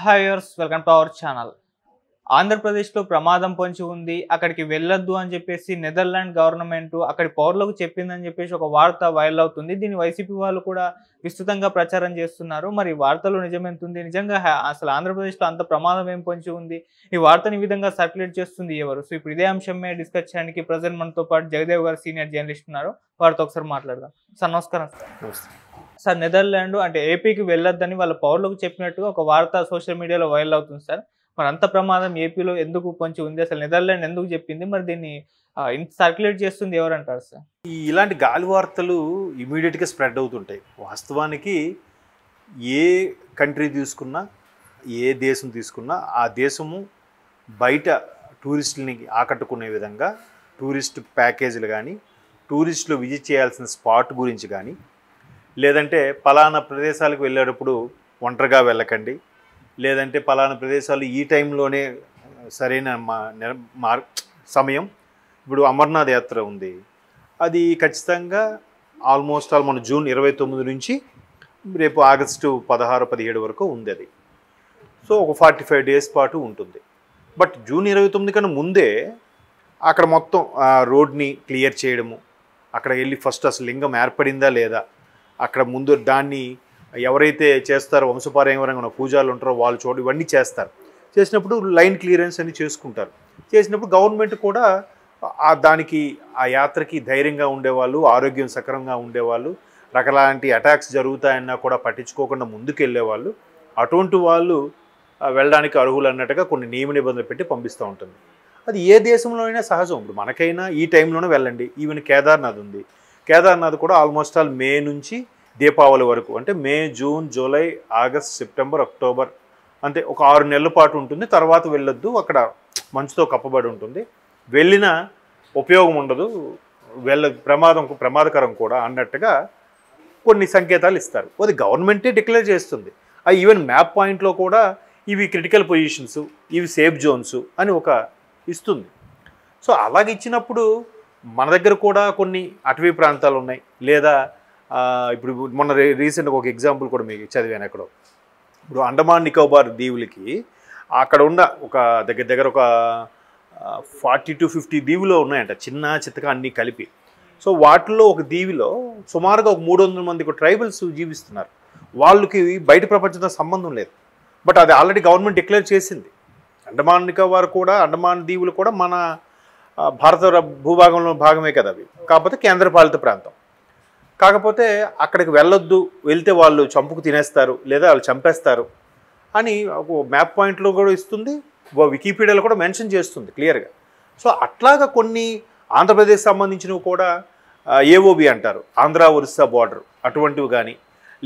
హాయర్స్ welcome to our channel. ఆంధ్రప్రదేశ్లో ప్రమాదం పొంచి ఉంది, అక్కడికి వెళ్ళొద్దు అని చెప్పేసి నెదర్లాండ్ గవర్నమెంట్ అక్కడి పౌరులకు చెప్పిందని చెప్పేసి ఒక వార్త వైరల్ అవుతుంది. దీన్ని వైసీపీ వాళ్ళు కూడా విస్తృతంగా ప్రచారం చేస్తున్నారు. మరి వార్తలో నిజమెంతుంది? నిజంగా అసలు ఆంధ్రప్రదేశ్లో అంత ప్రమాదం ఏం పొంచి ఉంది? ఈ వార్తని ఈ విధంగా సర్క్యులేట్ చేస్తుంది ఎవరు? సో ఇప్పుడు ఇదే అంశం మీద డిస్కస్ చేయడానికి ప్రజెంట్ మనతో పాటు జగదేవ్ గారు సీనియర్ జర్నలిస్ట్ ఉన్నారు. వారితో ఒకసారి మాట్లాడదాం. సార్ నమస్కారం. సార్ నెదర్లాండ్ అంటే ఏపీకి వెళ్ళొద్దని వాళ్ళ పౌరులకు చెప్పినట్టుగా ఒక వార్త సోషల్ మీడియాలో వైరల్ అవుతుంది సార్. మరి అంత ప్రమాదం ఏపీలో ఎందుకు పొంచి ఉంది? అసలు నెదర్లాండ్ ఎందుకు చెప్పింది? మరి దీన్ని సర్క్యులేట్ చేస్తుంది ఎవరంటారు సార్? ఇలాంటి గాలి వార్తలు ఇమీడియట్గా స్ప్రెడ్ అవుతుంటాయి. వాస్తవానికి ఏ కంట్రీ తీసుకున్నా, ఏ దేశం తీసుకున్నా ఆ దేశము బయట టూరిస్టులని ఆకట్టుకునే విధంగా టూరిస్ట్ ప్యాకేజీలు కానీ, టూరిస్టులు విజిట్ చేయాల్సిన స్పాట్ గురించి కానీ, లేదంటే పలానా ప్రదేశాలకు వెళ్ళేటప్పుడు ఒంటరిగా వెళ్ళకండి, లేదంటే పలానా ప్రదేశాలు ఈ టైంలోనే సరైన సమయం. ఇప్పుడు అమర్నాథ్ యాత్ర ఉంది, అది ఖచ్చితంగా ఆల్మోస్ట్ ఆల్ మన జూన్ 29 నుంచి రేపు ఆగస్టు 16-17 వరకు ఉంది అది. సో ఒక 45 డేస్ పాటు ఉంటుంది. బట్ జూన్ 29 కన్నా ముందే అక్కడ మొత్తం రోడ్ని క్లియర్ చేయడము, అక్కడ వెళ్ళి ఫస్ట్ అసలు లింగం ఏర్పడిందా లేదా, అక్కడ ముందు దాన్ని ఎవరైతే చేస్తారో వంశపారంపరంగా పూజారులు ఉంటారో వాళ్ళు ఇవన్నీ చేస్తారు. చేసినప్పుడు లైన్ క్లియరెన్స్ అని చేసుకుంటారు. చేసినప్పుడు గవర్నమెంట్ కూడా దానికి ఆ యాత్రకి ధైర్యంగా ఉండేవాళ్ళు, ఆరోగ్యం సక్రమంగా ఉండేవాళ్ళు, రకలాంటి అటాక్స్ జరుగుతాయన్నా కూడా పట్టించుకోకుండా ముందుకు వెళ్ళేవాళ్ళు, అటువంటి వాళ్ళు వెళ్ళడానికి అర్హులు అన్నట్టుగా కొన్ని నియమ నిబంధనలు పెట్టి పంపిస్తూ ఉంటుంది. అది ఏ దేశంలో అయినా సహజం. ఇప్పుడు మనకైనా ఈ టైంలోనే వెళ్ళండి. ఈవెన్ కేదార్నాథ్ ఉంది, కేదార్నాథ్ కూడా ఆల్మోస్ట్ ఆల్ మే నుంచి దీపావళి వరకు, అంటే May, June, July, August, September, October, అంతే ఒక 6 నెలల పాటు ఉంటుంది. తర్వాత వెళ్ళొద్దు, అక్కడ మంచుతో కప్పబడి ఉంటుంది, వెళ్ళిన ఉపయోగం ఉండదు, ప్రమాదకరం కూడా అన్నట్టుగా కొన్ని సంకేతాలు ఇస్తారు. అది గవర్నమెంటే డిక్లేర్ చేస్తుంది. అది ఈవెన్ మ్యాప్ పాయింట్లో కూడా ఇవి క్రిటికల్ పొజిషన్స్, ఇవి సేఫ్ జోన్స్ అని ఒక ఇస్తుంది. సో అలాగ ఇచ్చినప్పుడు మన దగ్గర కూడా కొన్ని అటవీ ప్రాంతాలు ఉన్నాయి. లేదా ఇప్పుడు మొన్న రీసెంట్గా ఒక ఎగ్జాంపుల్ కూడా మీకు చదివాను ఎక్కడో. ఇప్పుడు అండమాన్ నికోబార్ దీవులకి అక్కడ ఉన్న ఒక దగ్గర ఒక 40-50 దీవులు ఉన్నాయంట, చిన్న చిత్తగా అన్నీ కలిపి. సో వాటిల్లో ఒక దీవిలో సుమారుగా ఒక 300 మంది ట్రైబల్స్ జీవిస్తున్నారు. వాళ్ళకి బయట ప్రపంచంతో సంబంధం లేదు. బట్ అది ఆల్రెడీ గవర్నమెంట్ డిక్లేర్ చేసింది. అండమాన్ నికోబార్ కూడా, అండమాన్ దీవులు కూడా మన భారత భూభాగంలో భాగమే కదా అవి, కాకపోతే కేంద్రపాలిత ప్రాంతం. కాకపోతే అక్కడికి వెళ్ళొద్దు, వెళ్తే వాళ్ళు చంపుకు తినేస్తారు లేదా వాళ్ళు చంపేస్తారు అని ఒక మ్యాప్ పాయింట్లో కూడా ఇస్తుంది, వికీపీడియాలో కూడా మెన్షన్ చేస్తుంది క్లియర్గా. సో అట్లాగా కొన్ని ఆంధ్రప్రదేశ్ సంబంధించినవి కూడా ఏఓబి అంటారు, ఆంధ్ర ఒరిస్సా బార్డర్, అటువంటివి కానీ,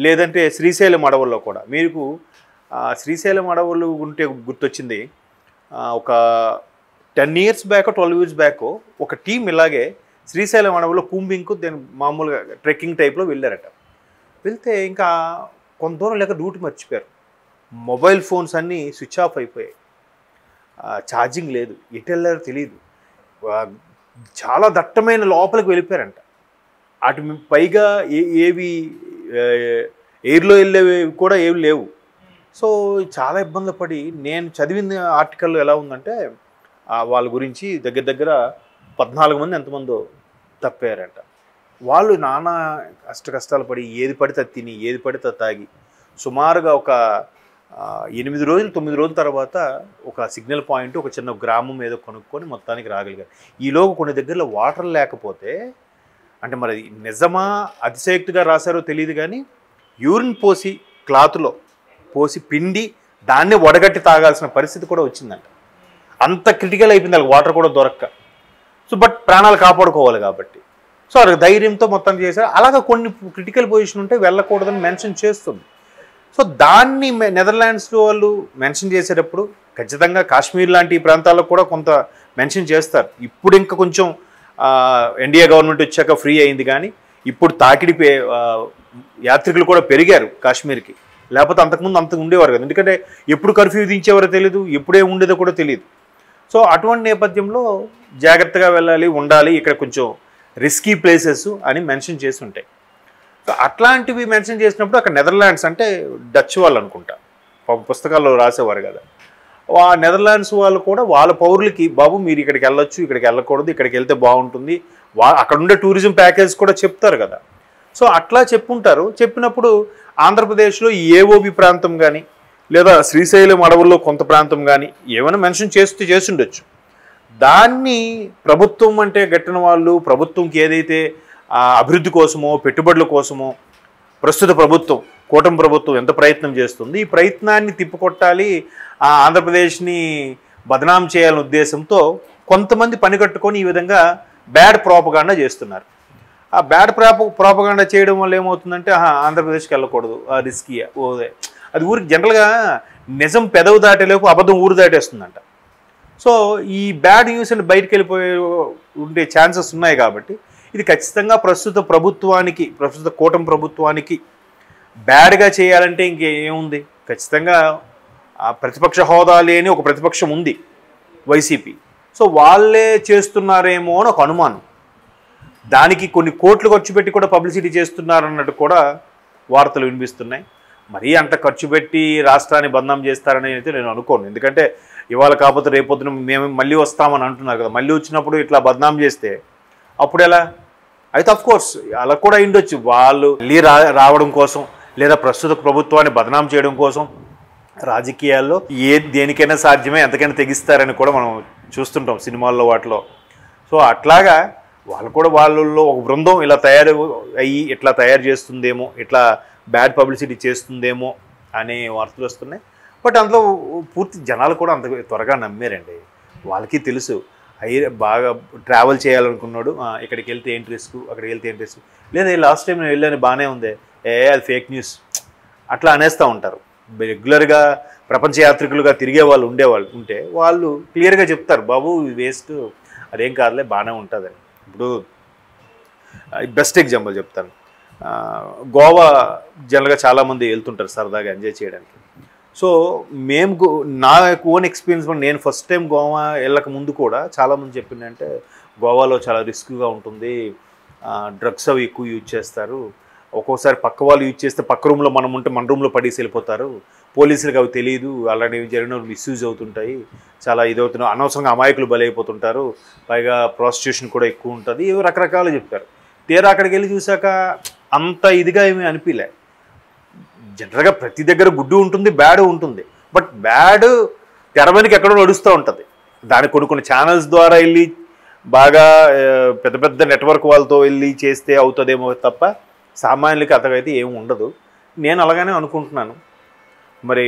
లేదంటే శ్రీశైలం అడవుల్లో కూడా. మీకు శ్రీశైలం అడవులు ఉంటే గుర్తొచ్చింది, ఒక 10 years బ్యాక్ 12 years బ్యాక్ ఒక టీం ఇలాగే శ్రీశైలం అడవులో కూంబింగ్కు దాని మామూలుగా ట్రెక్కింగ్ టైప్లో వెళ్ళారట. వెళ్తే ఇంకా కొంత దూరం లేక రూట్ మర్చిపోయారు. మొబైల్ ఫోన్స్ అన్నీ స్విచ్ ఆఫ్ అయిపోయాయి, ఛార్జింగ్ లేదు, ఎటు వెళ్ళారో తెలియదు. చాలా దట్టమైన లోపలికి వెళ్ళిపోయారంట. అటు పైగా ఏవి ఎయిర్లో వెళ్ళేవి కూడా ఏవి లేవు. సో చాలా ఇబ్బందులు పడి, నేను చదివిన ఆర్టికల్లో ఎలా ఉందంటే వాళ్ళ గురించి దగ్గర 14 మంది ఎంతమందో తప్పారంట. వాళ్ళు నానా కష్టాలు పడి ఏది పడితే తిని ఏది పడితే తాగి సుమారుగా ఒక 8 రోజులు 9 రోజుల తర్వాత ఒక సిగ్నల్ పాయింట్, ఒక చిన్న గ్రామం ఏదో కొనుక్కొని మొత్తానికి రాగలిగారు. ఈలోగా కొన్ని దగ్గరలో వాటర్ లేకపోతే, అంటే మరి నిజమా అతిశయోక్తిగా రాశారో తెలియదు కానీ, యూరిన్ పోసి క్లాత్లో పోసి పిండి దాన్ని వడగట్టి తాగాల్సిన పరిస్థితి కూడా వచ్చిందంట. అంత క్రిటికల్ అయిపోయింది వాళ్ళకి వాటర్ కూడా దొరక్క. సో బట్ ప్రాణాలు కాపాడుకోవాలి కాబట్టి సో వాళ్ళకి ధైర్యంతో మొత్తం చేశారు. అలాగా కొన్ని క్రిటికల్ పొజిషన్ ఉంటే వెళ్ళకూడదని మెన్షన్ చేస్తుంది. సో దాన్ని నెదర్లాండ్స్ వాళ్ళు మెన్షన్ చేసేటప్పుడు ఖచ్చితంగా కాశ్మీర్ లాంటి ప్రాంతాల్లో కూడా కొంత మెన్షన్ చేస్తారు. ఇప్పుడు ఇంకా కొంచెం ఇండియా గవర్నమెంట్ వచ్చాక ఫ్రీ అయింది, కానీ ఇప్పుడు తాకిడి యాత్రికులు కూడా పెరిగారు కాశ్మీర్కి. లేకపోతే అంతకుముందు అంత ఉండేవారు కదా, ఎందుకంటే ఎప్పుడు కర్ఫ్యూ విధించేవారో తెలియదు, ఎప్పుడే ఉండేదో కూడా తెలియదు. సో అటువంటి నేపథ్యంలో జాగ్రత్తగా వెళ్ళాలి, ఉండాలి, ఇక్కడ కొంచెం రిస్కీ ప్లేసెస్ అని మెన్షన్ చేసి ఉంటాయి. సో అట్లాంటివి మెన్షన్ చేసినప్పుడు అక్కడ నెదర్లాండ్స్ అంటే డచ్ వాళ్ళు అనుకుంటా, పుస్తకాల్లో రాసేవారు కదా. ఆ నెదర్లాండ్స్ వాళ్ళు కూడా వాళ్ళ పౌరులకి బాబు మీరు ఇక్కడికి వెళ్ళొచ్చు, ఇక్కడికి వెళ్ళకూడదు, ఇక్కడికి వెళ్తే బాగుంటుంది, అక్కడ ఉండే టూరిజం ప్యాకేజ్ కూడా చెప్తారు కదా. సో అట్లా చెప్పుంటారు. చెప్పినప్పుడు ఆంధ్రప్రదేశ్లో ఈ ఏఓబి ప్రాంతం కానీ లేదా శ్రీశైలం అడవుల్లో కొంత ప్రాంతం కానీ ఏమైనా మెన్షన్ చేసి ఉండొచ్చు. దాన్ని ప్రభుత్వం అంటే గట్టిన వాళ్ళు ప్రభుత్వంకి ఏదైతే అభివృద్ధి కోసమో పెట్టుబడుల కోసమో ప్రస్తుత ప్రభుత్వం కూటమి ప్రభుత్వం ఎంత ప్రయత్నం చేస్తుంది, ఈ ప్రయత్నాన్ని తిప్పికొట్టాలి, ఆంధ్రప్రదేశ్ని బదనాం చేయాలనే ఉద్దేశంతో కొంతమంది పని కట్టుకొని ఈ విధంగా బ్యాడ్ ప్రోపగాండా చేస్తున్నారు. ఆ బ్యాడ్ ప్రోపగాండా చేయడం వల్ల ఏమవుతుందంటే ఆంధ్రప్రదేశ్కి వెళ్ళకూడదు, రిస్కీ ఓదే అది ఊరికి జనరల్గా నిజం పెదవి దాటేలోపు అబద్ధం ఊరు దాటేస్తుందంట. సో ఈ బ్యాడ్ న్యూస్ అని బయటకు వెళ్ళిపోయే ఉండే ఛాన్సెస్ ఉన్నాయి. కాబట్టి ఇది ఖచ్చితంగా ప్రస్తుత కూటమి ప్రభుత్వానికి బ్యాడ్గా చేయాలంటే ఇంకేముంది, ఖచ్చితంగా ప్రతిపక్ష హోదా లేని ఒక ప్రతిపక్షం ఉంది వైసీపీ. సో వాళ్ళే చేస్తున్నారేమో అని ఒక అనుమానం. దానికి కొన్ని కోట్లు ఖర్చు పెట్టి కూడా పబ్లిసిటీ చేస్తున్నారన్నట్టు కూడా వార్తలు వినిపిస్తున్నాయి. మరీ అంత ఖర్చు పెట్టి రాష్ట్రాన్ని బదనాం చేస్తారని అయితే నేను అనుకోను. ఎందుకంటే ఇవాళ కాకపోతే రేపొద్దున మేము మళ్ళీ వస్తామని అంటున్నారు కదా, మళ్ళీ వచ్చినప్పుడు ఇట్లా బదనాం చేస్తే అప్పుడు ఎలా అయితే అఫ్కోర్స్ అలా కూడా ఉండొచ్చు. వాళ్ళు మళ్ళీ రావడం కోసం లేదా ప్రస్తుత ప్రభుత్వాన్ని బదనాం చేయడం కోసం రాజకీయాల్లో దేనికైనా సాధ్యమే, ఎంతకైనా తెగిస్తారని కూడా మనం చూస్తుంటాం సినిమాల్లో వాటిలో. సో అట్లాగా వాళ్ళు కూడా వాళ్ళల్లో ఒక బృందం ఇలా ఇట్లా తయారు చేస్తుందేమో, ఇట్లా బ్యాడ్ పబ్లిసిటీ చేస్తుందేమో అనే వార్తలు వస్తున్నాయి. బట్ అందులో పూర్తి జనాలు కూడా అంత త్వరగా నమ్మారండి. వాళ్ళకి తెలుసు బాగా ట్రావెల్ చేయాలనుకున్నాడు, ఇక్కడికి వెళ్తే ఏంటి రిస్క్, అక్కడికి వెళ్తే ఏంటి రిస్క్, లేదా లాస్ట్ టైం నేను వెళ్ళాను బాగానే ఉంది, అది ఫేక్ న్యూస్ అట్లా అనేస్తూ ఉంటారు. రెగ్యులర్గా ప్రపంచ యాత్రికులుగా తిరిగే వాళ్ళు ఉంటే వాళ్ళు క్లియర్గా చెప్తారు, బాబు వేస్ట్, అదేం కాదులే బాగానే ఉంటుందని. ఇప్పుడు బెస్ట్ ఎగ్జాంపుల్ చెప్తాను, గోవా జనరల్గా చాలామంది వెళ్తుంటారు సరదాగా ఎంజాయ్ చేయడానికి. సో నా ఓన్ ఎక్స్పీరియన్స్ నేను ఫస్ట్ టైం గోవా వెళ్ళక ముందు కూడా చాలామంది చెప్పిందంటే గోవాలో చాలా రిస్క్గా ఉంటుంది, డ్రగ్స్ అవి ఎక్కువ యూజ్ చేస్తారు, ఒక్కోసారి పక్క వాళ్ళు యూజ్ చేస్తే పక్క రూమ్లో మనం ఉంటే మన రూమ్లో పడేసి వెళ్ళిపోతారు, పోలీసులకు అవి తెలియదు, అలాంటివి జరిగిన మిస్యూజ్ అవుతుంటాయి, చాలా ఇదవుతున్నాయి, అనవసరంగా అమాయకులు బలైపోతుంటారు, పైగా ప్రాస్టిట్యూషన్ కూడా ఎక్కువ ఉంటుంది, ఇవి రకరకాలు చెప్తారు. తీరా అక్కడికి వెళ్ళి చూసాక అంత ఇదిగా ఏమీ అనిపించలే. జనరల్గా ప్రతి దగ్గర గుడ్డు ఉంటుంది, బ్యాడ్ ఉంటుంది, బట్ బ్యాడ్ తెరవనికి ఎక్కడో నడుస్తూ ఉంటుంది. దానికి కొన్ని ఛానల్స్ ద్వారా వెళ్ళి బాగా పెద్ద పెద్ద నెట్వర్క్ వాళ్ళతో వెళ్ళి చేస్తే అవుతుందేమో తప్ప సామాన్యులకి అతగైతే ఏమి ఉండదు. నేను అలాగనే అనుకుంటున్నాను. మరి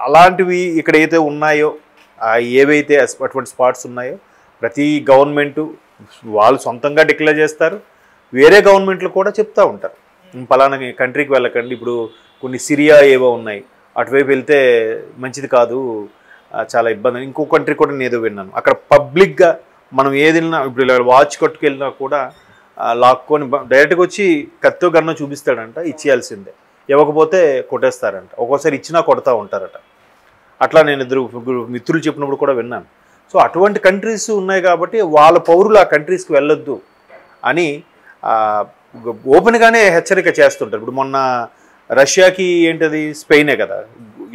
అలాంటివి ఇక్కడ అయితే ఉన్నాయో, ఏవైతే అటువంటి స్పాట్స్ ఉన్నాయో ప్రతి గవర్నమెంటు వాళ్ళు సొంతంగా డిక్లేర్ చేస్తారు, వేరే గవర్నమెంట్లు కూడా చెప్తూ ఉంటారు పలానా కంట్రీకి వెళ్ళకండి, ఇప్పుడు కొన్ని సిరియా ఏవో ఉన్నాయి అటువైపు వెళ్తే మంచిది కాదు, చాలా ఇబ్బంది. ఇంకో కంట్రీ కూడా నేను ఏదో విన్నాను, అక్కడ పబ్లిక్గా మనం ఏదైనా ఇప్పుడు ఇలా వాచ్ కట్టుకెళ్ళినా కూడా లాక్కొని డైరెక్ట్గా వచ్చి కత్తో గన్నో చూపిస్తాడంట, ఇచ్చేయాల్సిందే, ఇవ్వకపోతే కొట్టేస్తారంట, ఒక్కోసారి ఇచ్చినా కొడతా ఉంటారట. అట్లా నేను ఇద్దరు మిత్రులు చెప్పినప్పుడు కూడా విన్నాను. సో అటువంటి కంట్రీస్ ఉన్నాయి కాబట్టి వాళ్ళ పౌరులు ఆ కంట్రీస్కి వెళ్ళొద్దు అని ఓపెన్గానే హెచ్చరిక చేస్తుంటారు. ఇప్పుడు మొన్న రష్యాకి ఏంటది స్పెయినే కదా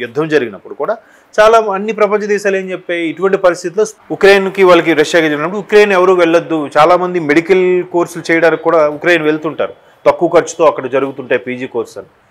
యుద్ధం జరిగినప్పుడు కూడా చాలా అన్ని ప్రపంచ దేశాలు ఏం చెప్పాయి, ఇటువంటి పరిస్థితుల్లో ఉక్రెయిన్కి వాళ్ళకి రష్యాకి జరిగినప్పుడు ఉక్రెయిన్ ఎవరు వెళ్ళొద్దు, చాలామంది మెడికల్ కోర్సులు చేయడానికి కూడా ఉక్రెయిన్ వెళ్తుంటారు, తక్కువ ఖర్చుతో అక్కడ జరుగుతుంటాయి పీజీ కోర్సు అని.